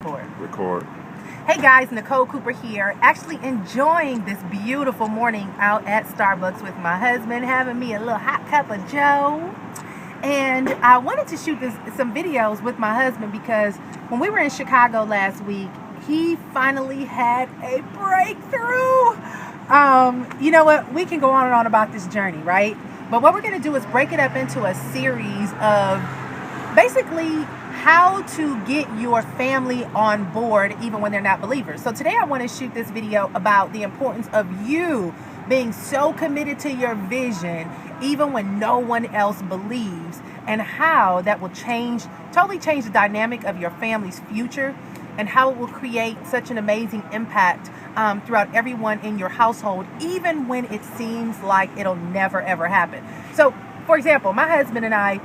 Record. Hey guys, Nicole Cooper here. Actually enjoying this beautiful morning out at Starbucks with my husband, having me a little hot cup of Joe. And I wanted to shoot some videos with my husband because when we were in Chicago last week, he finally had a breakthrough. You know what? We can go on and on about this journey, right? But what we're going to do is break it up into a series of basically how to get your family on board even when they're not believers. So today I want to shoot this video about the importance of you being so committed to your vision even when no one else believes, and how that will totally change the dynamic of your family's future, and how it will create such an amazing impact throughout everyone in your household, even when it seems like it'll never ever happen. So for example, my husband and I,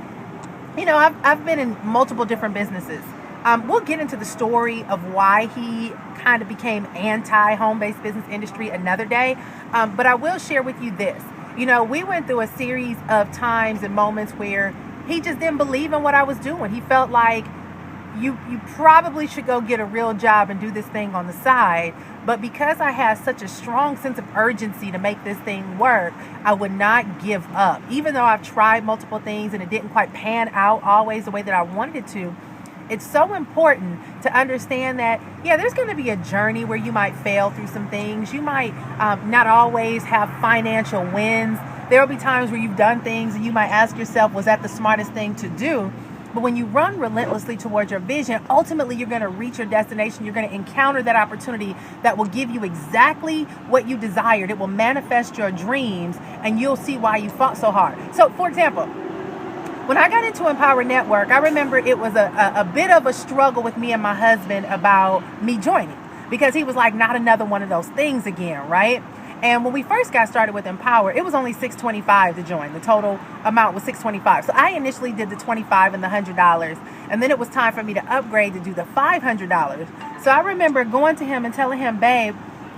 I've been in multiple different businesses. We'll get into the story of why he kind of became anti-home-based business industry another day. But I will share with you this. We went through a series of times and moments where he just didn't believe in what I was doing. He felt like you probably should go get a real job and do this thing on the side. But because I had such a strong sense of urgency to make this thing work, I would not give up. Even though I've tried multiple things and it didn't quite pan out always the way that I wanted it to, it's so important to understand that, there's going to be a journey where you might fail through some things. You might not always have financial wins. There will be times where you've done things and you might ask yourself, was that the smartest thing to do? But when you run relentlessly towards your vision, ultimately you're going to reach your destination. You're going to encounter that opportunity that will give you exactly what you desired. It will manifest your dreams, and you'll see why you fought so hard. So, for example, when I got into Empower Network, I remember it was a bit of a struggle with me and my husband about me joining, because he was like, not another one of those things again, right? And when we first got started with Empower, it was only $625 to join. The total amount was $625. So I initially did the $25 and the $100, and then it was time for me to upgrade to do the $500. So I remember going to him and telling him, babe,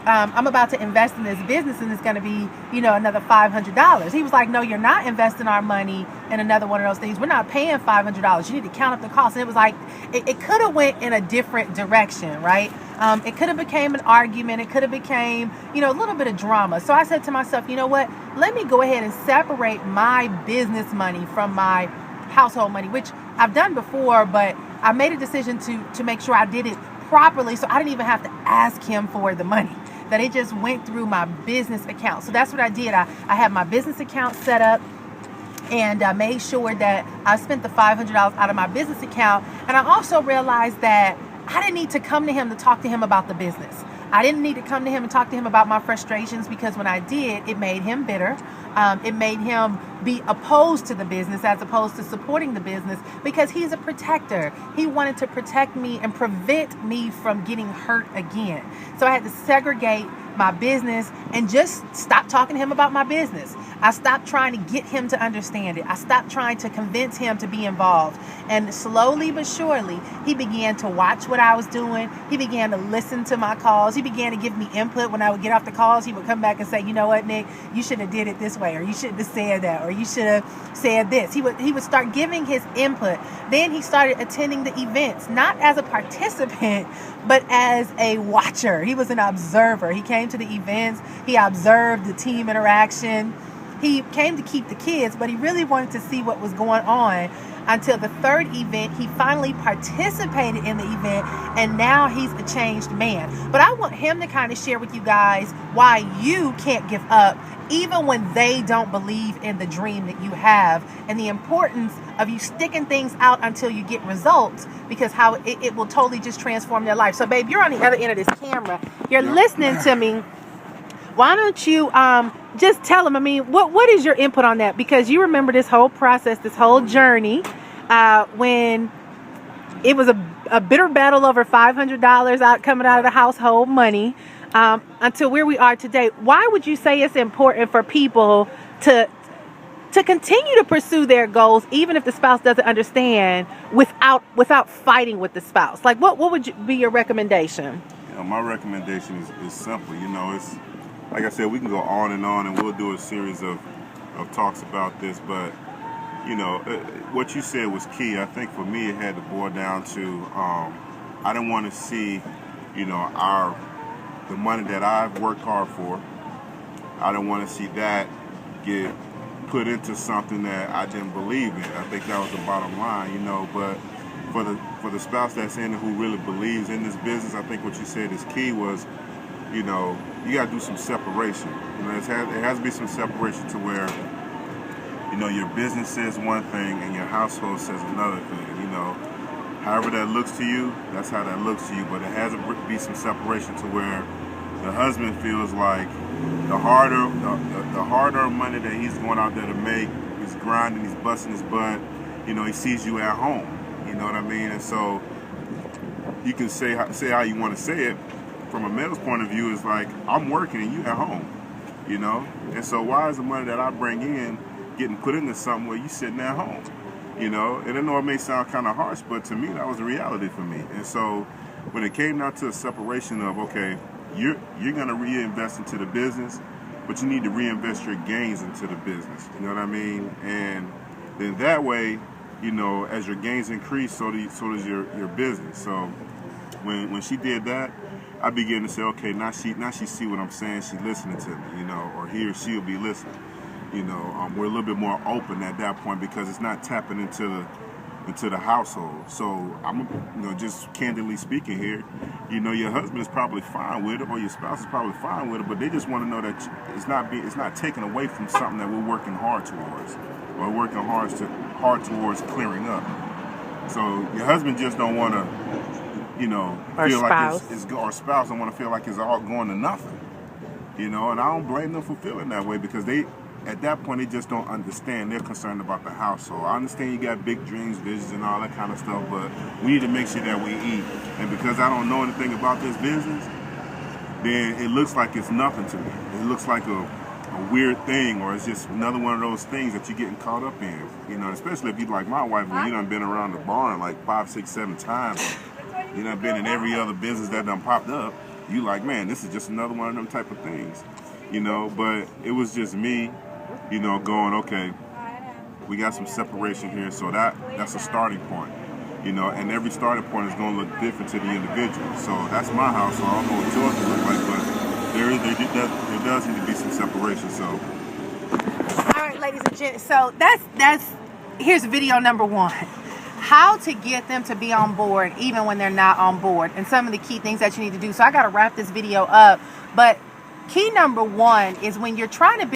I'm about to invest in this business and it's going to be, another $500. He was like, no, you're not investing our money in another one of those things. We're not paying $500. You need to count up the cost. And it was like, it could have went in a different direction, right? It could have became an argument. It could have became, a little bit of drama. So I said to myself, you know what? Let me go ahead and separate my business money from my household money, which I've done before, but I made a decision to make sure I did it properly, so I didn't even have to ask him for the money, that it just went through my business account. So that's what I did. I had my business account set up, and I made sure that I spent the $500 out of my business account. And I also realized that I didn't need to come to him to talk to him about the business. I didn't need to come to him and talk to him about my frustrations, because when I did, it made him bitter. It made him be opposed to the business as opposed to supporting the business, because he's a protector. He wanted to protect me and prevent me from getting hurt again. So I had to segregate my business and just stop talking to him about my business. I stopped trying to get him to understand it. I stopped trying to convince him to be involved. And slowly but surely, he began to watch what I was doing. He began to listen to my calls. He began to give me input. When I would get off the calls, he would come back and say, you know what, Nick, you should have did it this way, or you shouldn't have said that, or you should have said this. He would start giving his input. Then he started attending the events, not as a participant, but as a watcher. He was an observer. He came to the events. He observed the team interaction. He came to keep the kids, but he really wanted to see what was going on. Until the third event, he finally participated in the event, and now he's a changed man. But I want him to kind of share with you guys why you can't give up, even when they don't believe in the dream that you have, and the importance of you sticking things out until you get results, because how it will totally just transform their life. So, babe, you're on the other end of this camera. You're listening to me. Why don't you just tell them, what is your input on that? Because you remember this whole process, this whole journey, when it was a bitter battle over $500 coming out of the household money, until where we are today. Why would you say it's important for people to continue to pursue their goals, even if the spouse doesn't understand, without fighting with the spouse? Like, what would be your recommendation? My recommendation is simple. It's like I said, we can go on, and we'll do a series of talks about this. But what you said was key. I think for me, it had to boil down to I didn't want to see, you know, the money that I've worked hard for. I didn't want to see that get put into something that I didn't believe in. I think that was the bottom line, you know. But for the spouse that's in it who really believes in this business, I think what you said is key was, you know, you got to do some separation. You know, it has to be some separation to where, you know, your business says one thing and your household says another thing. You know, however that looks to you, that's how that looks to you. But it has to be some separation to where the husband feels like the harder money that he's going out there to make, he's grinding, he's busting his butt. You know, he sees you at home. You know what I mean? And so you can say how you want to say it. From a male's point of view, is like, I'm working and you at home. You know? And so why is the money that I bring in getting put into something where you sitting at home? You know? And I know it may sound kind of harsh, but to me that was a reality for me. And so when it came down to a separation of, okay, you're going to reinvest into the business, but you need to reinvest your gains into the business. You know what I mean? And then that way, you know, as your gains increase, so does your business. So when she did that, I began to say, okay, now she see what I'm saying. She listening to me, you know, or he or she will be listening. You know, we're a little bit more open at that point because it's not tapping into the household. So I'm, you know, just candidly speaking here, you know, your husband is probably fine with it, or your spouse is probably fine with it, but they just want to know that it's not taken away from something that we're working hard towards, or working hard towards clearing up. So your husband just don't want to, you know, feel like or spouse don't want to feel like it's all going to nothing. You know, and I don't blame them for feeling that way because at that point, they just don't understand. They're concerned about the household. I understand you got big dreams, visions, and all that kind of stuff, but we need to make sure that we eat. And because I don't know anything about this business, then it looks like it's nothing to me. It looks like a weird thing, or it's just another one of those things that you're getting caught up in. You know, especially if you're like my wife, when you done been around the barn like 5, 6, 7 times. You done been in every other business that done popped up. You like, man, this is just another one of them type of things. You know, but it was just me, you know, going, okay, we got some separation here, so that's a starting point, you know, and every starting point is going to look different to the individual. So that's my house, so I don't know what yours will look like, but there does need to be some separation. So, all right, ladies and gents, so that's here's video number 1. How to get them to be on board even when they're not on board, and some of the key things that you need to do. So I got to wrap this video up, but key number 1 is when you're trying to